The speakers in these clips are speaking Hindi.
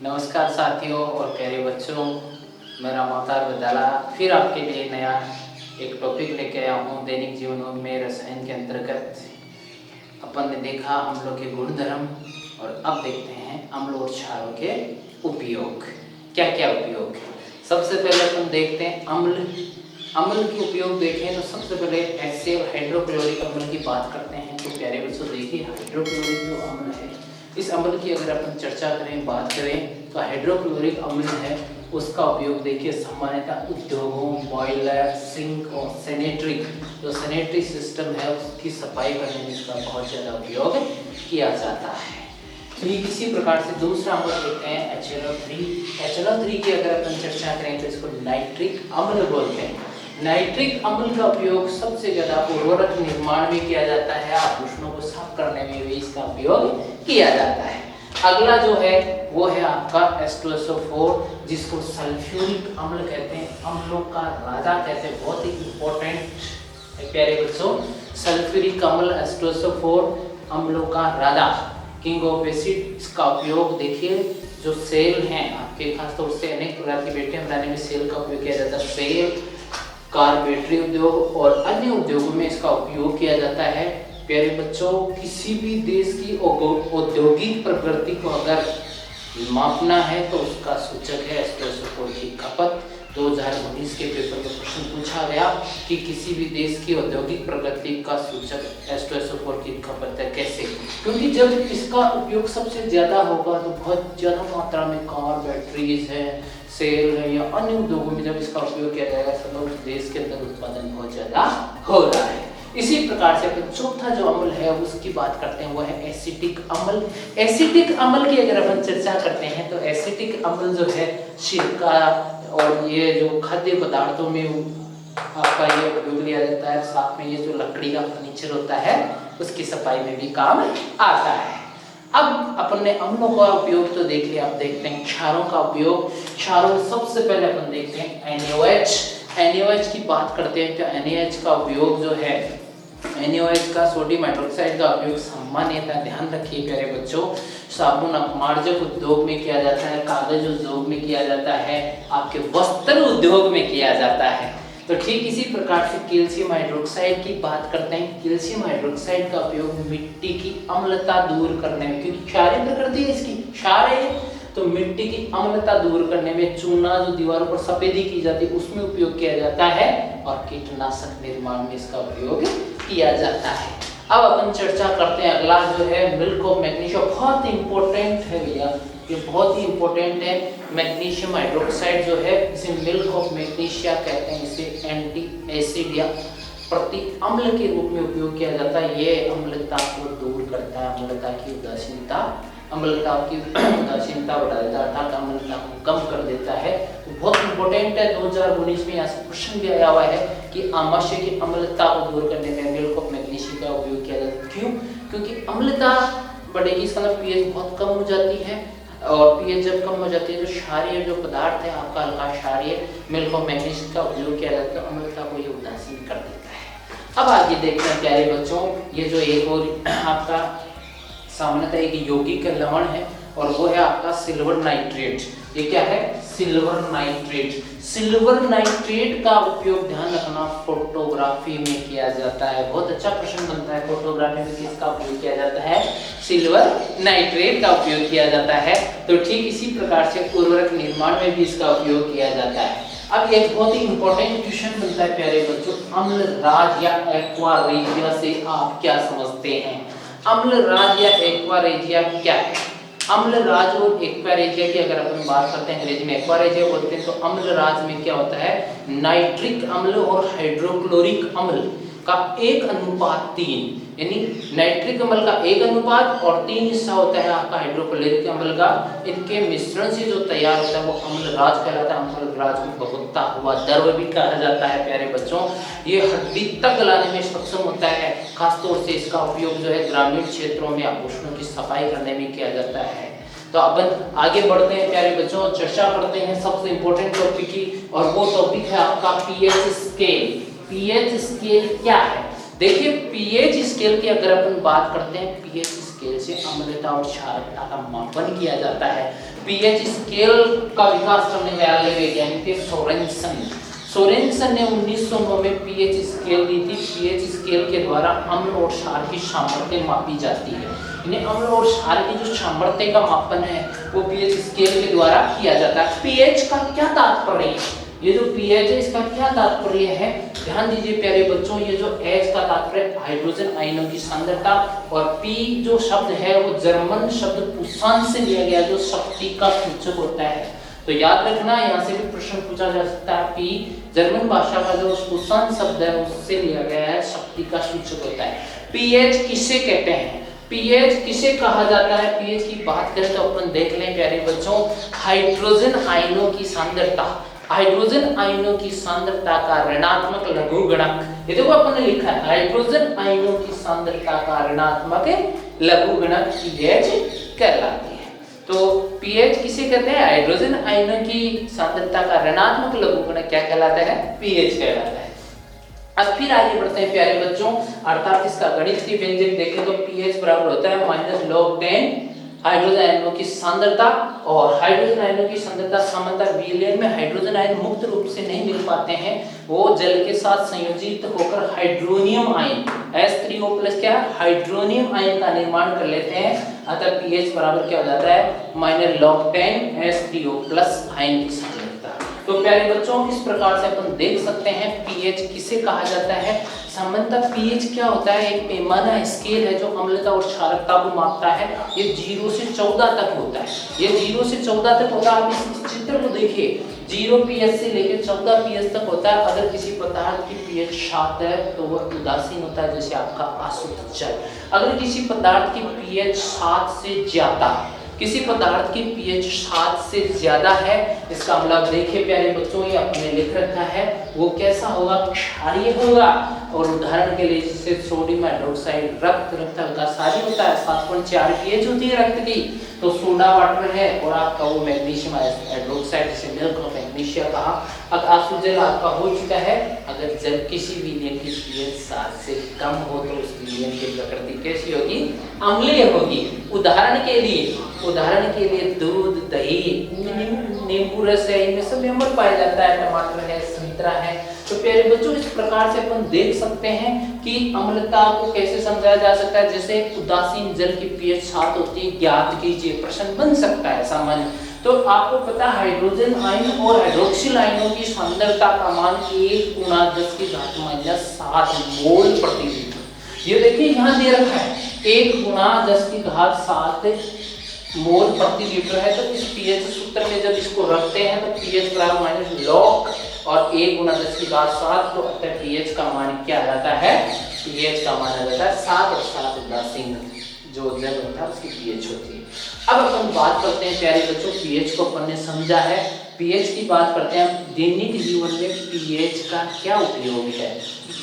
नमस्कार साथियों और प्यारे बच्चों, मेरा मोहतार बदाला फिर आपके लिए नया एक टॉपिक लेके आया हूँ। दैनिक जीवन में रसायन के अंतर्गत अपन ने देखा अम्लों के गुणधर्म और अब देखते हैं अम्ल और क्षारों के उपयोग। क्या क्या उपयोग है? सबसे पहले अपन देखते हैं अम्ल के उपयोग देखें तो सबसे पहले HCl हाइड्रोक्लोरिक अम्ल की बात करते हैं। तो प्यारे बच्चों देखिए, हाइड्रोक्लोरिक जो अम्ल है, इस अम्ल की अगर अपन चर्चा करें, बात करें तो हाइड्रोक्लोरिक अम्ल है उसका उपयोग देखिए सामान्यतः उद्योगों, बॉयलर, सिंक और सैनिटरी सिस्टम है उसकी सफाई करने में इसका बहुत ज़्यादा उपयोग किया जाता है। ठीक इसी प्रकार से दूसरा अम्ल देखते हैं HNO3 की अगर अपन चर्चा करें तो इसको नाइट्रिक अम्ल बोलते हैं। नाइट्रिक अम्ल का उपयोग सबसे ज्यादा उर्वरक निर्माण में किया जाता है, आभूषणों को साफ करने में भी इसका उपयोग किया जाता है। अगला जो है वो है आपका H2SO4 जिसको सल्फ्यूरिक अम्ल कहते हैं, अम्लों का राजा कहते हैं। बहुत ही इंपॉर्टेंट है प्यारे बच्चों, सल्फ्यूरिक अम्ल H2SO4 अम्लों का राजा, किंग ऑफ एसिड। इसका उपयोग देखिए जो सेल हैं आपके, खासतौर से अनेक प्रकार की बैटरियां बनाने में सेल का उपयोग किया जाता है। सेल, कार, बैटरी उद्योग और अन्य उद्योगों में इसका उपयोग किया जाता है। प्यारे बच्चों, किसी भी देश की औद्योगिक प्रगति को अगर मापना है तो उसका सूचक है H2SO4 की खपत। 2019 के पेपर में प्रश्न पूछा गया कि किसी भी देश की औद्योगिक प्रगति का सूचक H2SO4 की खपत है। कैसे? क्योंकि जब इसका उपयोग सबसे ज्यादा होगा तो बहुत ज्यादा मात्रा में कार, बैटरीज है, सेल है या अन्य उद्योगों में जब इसका उपयोग किया जाएगा सब लोग देश के अंदर उत्पादन बहुत ज्यादा हो रहा है। इसी प्रकार से अपन चौथा जो अम्ल है उसकी बात करते हैं, वो है एसिटिक अम्ल। एसिटिक अम्ल की अगर अपन चर्चा करते हैं तो एसिटिक अम्ल जो है सिरका और ये जो खाद्य पदार्थों में आपका ये उपयोग लिया जाता है। साथ में ये जो लकड़ी का फर्नीचर होता है उसकी सफाई में भी काम आता है। अब अपन ने अम्लों का उपयोग तो देख लिया, अब देखते हैं क्षारों का उपयोग। क्षारों सबसे पहले अपन देखते हैं NaOH की बात करते हैं। तो NaOH का उपयोग जो है, NaOH का सोडियम हाइड्रोक्साइड का उपयोग सामान्यतः, ध्यान रखिए प्यारे बच्चों, साबुन अपमार्जक उद्योग में किया जाता है, कागज उद्योग में किया जाता है, आपके वस्त्र उद्योग में किया जाता है। तो ठीक इसी प्रकार से कैल्शियम हाइड्रोक्साइड की बात करते हैं। कैल्शियम हाइड्रोक्साइड का उपयोग मिट्टी की अम्लता दूर करने में, क्योंकि क्षारीय प्रकृति है इसकी, क्षार है तो मिट्टी की अम्लता दूर करने में, चूना जो दीवारों पर सफेदी की जाती है उसमें उपयोग किया जाता है और कीटनाशक निर्माण में इसका उपयोग किया जाता है। अब अपन चर्चा करते हैं अगला जो है मिल्क ऑफ मैग्नीशियम। बहुत इंपॉर्टेंट है भैया, ये बहुत ही इंपॉर्टेंट है। मैग्नीशियम हाइड्रोक्साइड जो है इसे मिल्क ऑफ मैग्नीशिया कहते हैं। इसे एंटी एसिड या प्रति अम्ल के रूप में उपयोग किया जाता है। ये अम्लता को दूर करता है, अम्लता की उदासीनता बढ़ा देता है, अर्थात अम्लता को कम कर देता है। तो बहुत इंपॉर्टेंट है। 2019 में यहाँ से क्वेश्चन भी आया हुआ है कि आमाशय की अम्लता को दूर करने में मिल्क ऑफ मैग्नीशियम का उपयोग किया जाता है। क्यों? क्योंकि अम्लता बढ़ेगी, इसका मतलब पीएच बहुत कम हो जाती है और पीएच जब कम हो जाती है तो क्षारीय जो पदार्थ है आपका हल्का क्षारीय, मिल्क ऑफ मैग्नीशियम का उपयोग किया जाता है, अम्लता को ये उदासीन कर देता है। अब आगे देखते हैं प्यारे बच्चों, ये जो एक और आपका सामान्यतः एक यौगिक लवण है और वो है आपका सिल्वर नाइट्रेट। ये क्या है? सिल्वर नाइट्रेट का उपयोग, ध्यान रखना, फोटोग्राफी में किया जाता है। बहुत अच्छा प्रश्न बनता है, फोटोग्राफी में किसका उपयोग किया जाता है? सिल्वर नाइट्रेट का उपयोग किया जाता है। तो ठीक इसी प्रकार से उर्वरक निर्माण में भी इसका उपयोग किया जाता है। अब एक बहुत ही इंपॉर्टेंट क्वेश्चन बनता है प्यारे बच्चों, अम्ल राज या एक्वा रेजिया से आप क्या समझते हैं? अम्ल राज या एक्वा रेजिया क्या है? अम्ल राज और एक्वा रेजिया की अगर अपन बात करते हैं, अंग्रेजी में एक्वा रेजिया बोलते हैं, तो अम्ल राज में क्या होता है? नाइट्रिक अम्ल और हाइड्रोक्लोरिक अम्ल का 1:3, यानी नाइट्रिक अम्ल का 1 और 3 हिस्सा होता है आपका हाइड्रोक्लोरिक अम्ल का। इनके मिश्रण से जो तैयार होता है वो अम्ल राज कहलाता है। अम्ल राज को बहुता हुआ द्रव भी कहा जाता है प्यारे बच्चों। ये हड्डी तक गलाने में सक्षम होता है। खासतौर से इसका उपयोग जो है ग्रामीण क्षेत्रों में आभूषणों की सफाई करने में किया जाता है। तो अपन आगे बढ़ते हैं प्यारे बच्चों, चर्चा करते हैं सबसे इंपॉर्टेंट टॉपिक की, और वो टॉपिक है आपका पीएच स्केल। पीएच स्केल क्या है? देखिए, पीएच स्केल की अगर अपन बात करते हैं, पीएच स्केल से अम्लता और क्षारकता का मापन किया जाता है। पीएच स्केल का विकास करने वाले वैज्ञानिक थे सोरेनसन। सोरेनसन ने 1909 में पीएच स्केल दी थी। पीएच स्केल के द्वारा अम्ल और क्षार की सामर्थ्य मापी जाती है। इन्हें अम्ल और क्षार की जो सामर्थ्य का मापन है वो पीएच स्केल के द्वारा किया जाता है। पीएच का क्या तात्पर्य है? ये जो पीएच है इसका क्या तात्पर्य है? ध्यान दीजिए प्यारे बच्चों, ये जो एच का तात्पर्य हाइड्रोजन आयनों की सांद्रता और पी जो शब्द है वो जर्मन शब्द पुसान से लिया गया जो शक्ति का सूचक होता है। तो याद रखना, यहाँ से भी प्रश्न पूछा जा सकता है। पी जर्मन भाषा का जो पुसान शब्द है उससे लिया गया है, शक्ति का सूचक होता है। पीएच किसे कहते हैं? पीएच किसे कहा जाता है? पीएच की बात करें तो अपन देख लें प्यारे बच्चों, हाइड्रोजन आयनों की सांद्रता, हाइड्रोजन आयनों की सांद्रता का ऋणात्मक लघुगणक, ये देखो अपन ने लिखा है हाइड्रोजन आयनों की सांद्रता का ऋणात्मक लघुगणक पीएच कहलाती है। तो पीएच किसे कहते हैं? हाइड्रोजन आयनों की सांद्रता का ऋणात्मक लघुगणक क्या कहलाता है? पीएच कहलाता है। अब फिर आगे बढ़ते हैं प्यारे बच्चों, अर्थात इसका गणित की व्यंजक देखें तो पीएच बराबर होता है -log10 हाइड्रोजन आयनों की सांद्रता। और हाइड्रोजन आयनों की सांद्रता सामान्यतः विलयन में हाइड्रोजन आयन मुक्त रूप से नहीं मिल पाते हैं, वो जल के साथ संयोजित होकर हाइड्रोनियम आयन H3O+ क्या हाइड्रोनियम आयन का निर्माण कर लेते हैं। अतः पीएच बराबर क्या हो जाता है? -log10 H3O+ आयन की सांद्रता। तो प्यारे बच्चों इस प्रकार से अपन देख सकते हैं पीएच किसे कहा जाता है। सामान्यतः पीएच क्या होता है? एक पैमाना स्केल है जो अम्लता और क्षारकता को मापता है। ये 0 से 14 तक होता है। ये 0 से 14 तक होता है। आप इस चित्र को देखिए, 0 पीएच से लेकर 14 पीएच तक होता है। अगर किसी पदार्थ की पीएच 7 है तो वह उदासीन होता है, जैसे आपका आसुत जल। अगर किसी पदार्थ की पीएच 7 से ज्यादा, किसी पदार्थ की पीएच 7 से ज्यादा है, इसका मतलब देखिए प्यारे बच्चों ये अपने लिख रखा है, वो कैसा होगा? क्षारीय होगा। और उदाहरण के लिए जैसे सोडियम हाइड्रोक्साइड रक्त अल्कासारी होता है, 7.4 पीएच होती है रक्त की, तो सोडा वाटर है। और आपका वो मैग्नीशियम हाइड्रोक्साइड जिसे मिल्क ऑफ मैग्नीशिया कहा, अब आंसू जल आपका हो चुका है। अगर जल किसी विलयन की पीएच 7 से कम हो तो उस विलयन की प्रकृति कैसी होगी? अम्लीय होगी। उदाहरण के लिए दूध, दही, नींबू रस है, इनमें सब अम्ल पाया जाता है, टमाटर है, संतरा है। तो प्यारे बच्चों इस प्रकार से अपन देख सकते हैं कि अम्लता को कैसे समझाया जा सकता है। जैसे उदासीन जल की पीएच 7 होती है, ज्ञात कीजिए, प्रश्न बन सकता है सामान्य। तो आपको पता है हाइड्रोजन आयन और हाइड्रोक्सिल आयनों की सांद्रता का मान 1 × 10⁻⁷ मोल प्रति लीटर। ये देखिए यहाँ दे रखा है 1 × 10⁻⁷ मोल प्रति लीटर है। तो इस पीएच सूत्र में जब इसको रखते हैं तो पीएच बराबर -log और 1 × 10⁻⁷, तो अतः पीएच का मान क्या आ जाता है? पीएच का मान आ जाता है 7 और 7 उदासीन जो जल होता है उसकी पीएच होती है। अब अपन बात करते हैं प्यारे बच्चों, पीएच को अपन ने समझा है, पीएच की बात करते हैं। दैनिक जीवन में पीएच का क्या उपयोग है?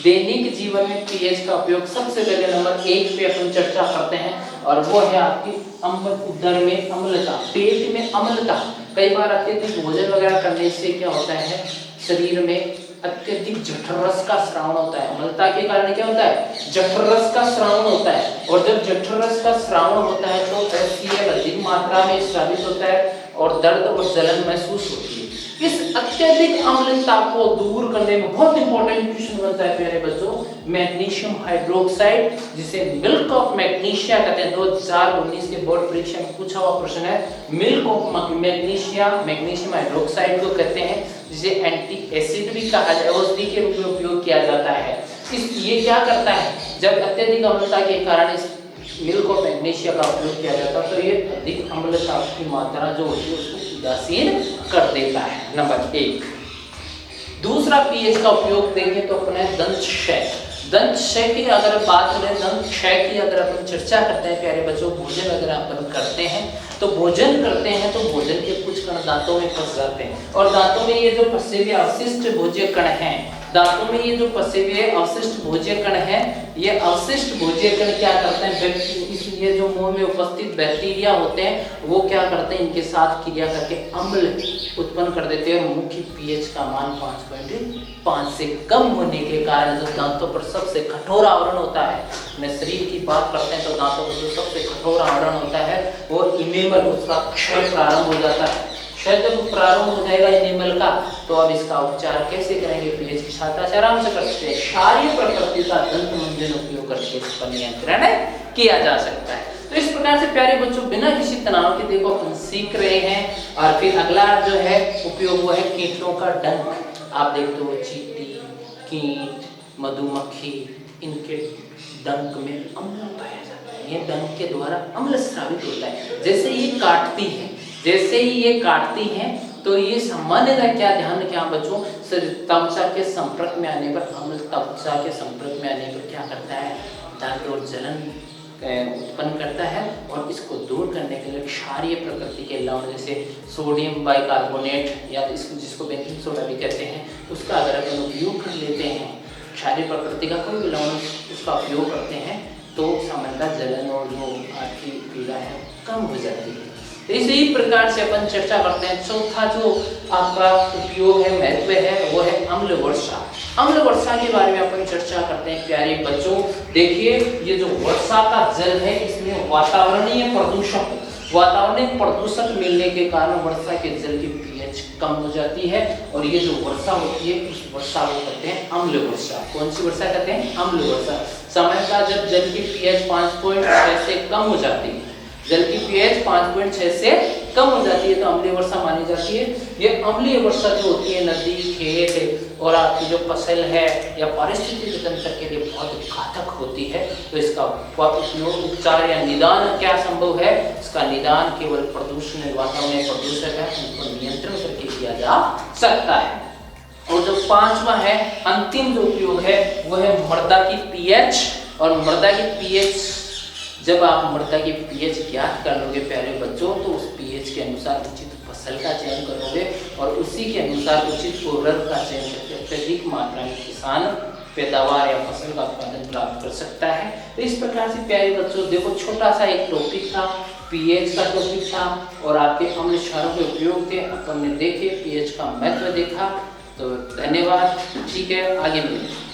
दैनिक जीवन में पीएच का उपयोग सबसे पहले नंबर 1 पे अपन चर्चा करते हैं और वो है आपकी उदर में अम्लता, पेट में अम्लता। कई बार अत्यधिक भोजन वगैरह करने से क्या होता है? शरीर में अत्यधिक जठररस का स्राव होता है। अम्लता के कारण क्या होता है? जठररस का स्राव होता है। और जब जठररस का स्राव होता है तो HCl अधिक मात्रा में स्रावित होता है और दर्द और जलन महसूस होती है। इस अत्यधिक अम्लता को दूर करने में बहुत इंपॉर्टेंट क्वेश्चन बनता है प्यारे बच्चों, मैग्नीशियम हाइड्रोक्साइड जिसे मिल्क ऑफ मैग्नीशिया कहते हैं। 2019 के बोर्ड परीक्षा में पूछा हुआ प्रश्न है। मिल्क ऑफ मैग्नीशियम हाइड्रोक्साइड को कहते हैं, जिसे एंटी एसिड भी कहा जाए, औषधि के रूप में उपयोग किया जाता है। ये क्या करता है? जब अत्यधिक अम्लता के कारण इस मिल्क ऑफ मैग्नीशिया का उपयोग किया जाता है तो ये अधिक अम्लता की मात्रा जो होती है उसको उदासीन कर देता है, नंबर 1। दूसरा पीएच का उपयोग देखें तो अपने दंत क्षय की अगर बात करें, दंत क्षय की अगर अपन चर्चा करते हैं प्यारे बच्चों, भोजन अगर अपन करते हैं तो भोजन के कुछ कण दांतों में फंस जाते हैं और दांतों में ये जो फंसे हुए अवशिष्ट भोज्य कण हैं दांतों में ये जो फंसे हुए अवशिष्ट भोज्य कण है, ये अवशिष्ट भोज्य कण क्या करते हैं, ये जो मुंह में उपस्थित बैक्टीरिया होते हैं वो क्या करते हैं, इनके साथ क्रिया करके अम्ल उत्पन्न कर देते हैं। मुख्य पीएच का मान 5.5 से कम होने के कारण जो दांतों पर सबसे कठोर आवरण होता है, मैं शरीर की बात करते हैं तो दांतों पर जो सबसे कठोर आवरण होता है वो इनेमल, उसका क्षय प्रारंभ हो जाता है। क्षय जब प्रारंभ हो जाएगा इनेमल का, तो अब इसका उपचार कैसे करेंगे, पीएच की सहायता से आराम से कर सकते हैं। क्षारीय प्रकृति का दंत मंजन उपयोग करके इस पर नियंत्रण किया जा सकता है। तो इस प्रकार से प्यारे बच्चों बिना किसी तनाव के देखो अपन सीख रहे हैं। और फिर अगला जो है उपयोग वो है कीटों का डंक। आप देखते हो चींटी, कीट, मधुमक्खी, इनके डंक में अम्ल पाया जाता है। ये डंक के द्वारा अम्ल स्रावित होता है। जैसे ये काटती है, जैसे ही ये काटती हैं तो ये सामान्यतः क्या ध्यान रखें आप बच्चों, त्वचा के संपर्क में आने पर, अम्ल त्वचा के संपर्क में आने पर क्या करता है, दर्द और जलन उत्पन्न करता है। और इसको दूर करने के लिए क्षारीय प्रकृति के लवण जैसे सोडियम बाइकार्बोनेट या जिसको बेकिंग सोडा भी कहते हैं, उसका अगर अपन उपयोग कर लेते हैं, क्षारीय प्रकृति का कोई भी लवण उसका उपयोग करते हैं तो सामान्यतः जलन और जो आपकी पीड़ा है कम हो जाती है। इसी प्रकार से अपन चर्चा करते हैं। चौथा जो आपका उपयोग है, महत्व है, वो है अम्ल वर्षा। अम्ल वर्षा के बारे में अपन चर्चा करते हैं प्यारे बच्चों। देखिए ये जो वर्षा का जल है इसमें वातावरणीय प्रदूषक मिलने के कारण वर्षा के जल की पीएच कम हो जाती है। और ये जो वर्षा होती है उस वर्षा को कहते हैं अम्ल वर्षा। कौन सी वर्षा कहते हैं, अम्ल वर्षा। सामान्यतः जब जल की पीएच 5.6 से कम हो जाती है, जल की पीएच 5.6 से कम हो जाती है तो अम्लीय वर्षा मानी जाती है। ये अम्लीय वर्षा जो होती है नदी, खेत और आपकी जो फसल है या पारिस्थितिक तंत्र के लिए बहुत घातक होती है। तो इसका उपयोग, उपचार या निदान क्या संभव है, इसका निदान केवल प्रदूषण, वातावरण प्रदूषक है उनको नियंत्रण करके किया जा सकता है। और जो पांचवा है, अंतिम जो उपयोग है वो है मृदा की पीएच। और मृदा की पीएच, जब आप मृदा की पीएच ज्ञात कर लोगे प्यारे बच्चों तो उस पीएच के अनुसार उचित फसल का चयन करोगे और उसी के अनुसार उचित उर्वरक का चयन करके अत्यधिक मात्रा में किसान पैदावार या फसल का उत्पादन प्राप्त कर सकता है। तो इस प्रकार से प्यारे बच्चों देखो छोटा सा एक टॉपिक था, पीएच का टॉपिक था और आपके अम्ल क्षारों के उपयोग थे, अपन ने देखे, पीएच का महत्व देखा। तो धन्यवाद, ठीक है, आगे मिलेंगे।